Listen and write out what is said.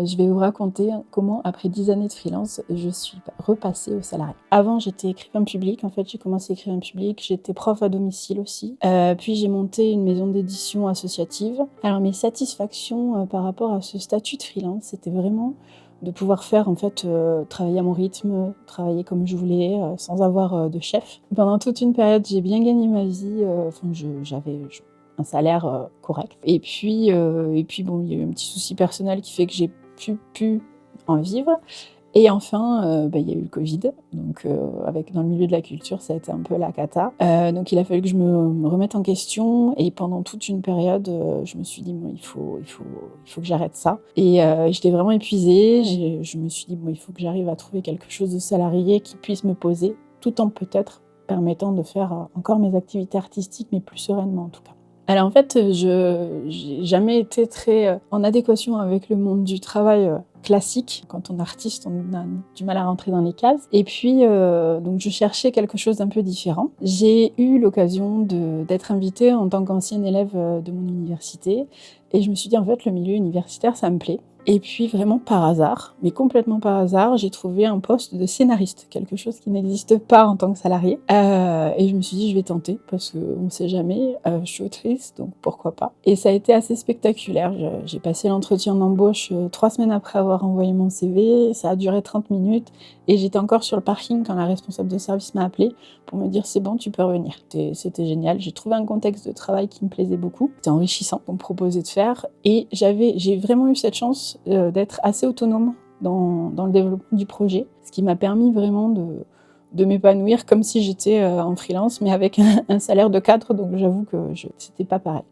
Je vais vous raconter comment, après 10 années de freelance, je suis repassée au salariat. Avant, j'étais écrivain public. En fait, j'ai commencé écrivain public. J'étais prof à domicile aussi. Puis, j'ai monté une maison d'édition associative. Alors, mes satisfactions par rapport à ce statut de freelance, c'était vraiment de pouvoir faire, en fait, travailler à mon rythme, travailler comme je voulais, sans avoir de chef. Pendant toute une période, j'ai bien gagné ma vie. J'avais un salaire correct. Et puis bon, il y a eu un petit souci personnel qui fait que j'ai pu en vivre. Et enfin, il y a eu le Covid, donc dans le milieu de la culture, ça a été un peu la cata. Donc il a fallu que je me remette en question, et pendant toute une période, je me suis dit: «Bon, il faut que j'arrête ça», et j'étais vraiment épuisée. Je me suis dit: «Bon, il faut que j'arrive à trouver quelque chose de salarié qui puisse me poser, tout en peut-être permettant de faire encore mes activités artistiques, mais plus sereinement en tout cas». Alors en fait, j'ai jamais été très en adéquation avec le monde du travail classique. Quand on est artiste, on a du mal à rentrer dans les cases. Et puis, donc je cherchais quelque chose d'un peu différent. J'ai eu l'occasion d'être invitée en tant qu'ancienne élève de mon université. Et je me suis dit, en fait, le milieu universitaire, ça me plaît. Et puis, vraiment par hasard, mais complètement par hasard, j'ai trouvé un poste de scénariste, quelque chose qui n'existe pas en tant que salarié. Et je me suis dit, je vais tenter, parce qu'on ne sait jamais. Je suis autrice, donc pourquoi pas. Et ça a été assez spectaculaire. J'ai passé l'entretien d'embauche 3 semaines après avoir envoyé mon CV. Ça a duré 30 minutes. Et j'étais encore sur le parking quand la responsable de service m'a appelée pour me dire, c'est bon, tu peux revenir. C'était génial. J'ai trouvé un contexte de travail qui me plaisait beaucoup. C'était enrichissant qu'on me proposait de faire. Et j'ai vraiment eu cette chance d'être assez autonome dans le développement du projet, ce qui m'a permis vraiment de m'épanouir comme si j'étais en freelance, mais avec un salaire de cadre, donc j'avoue que c'était pas pareil.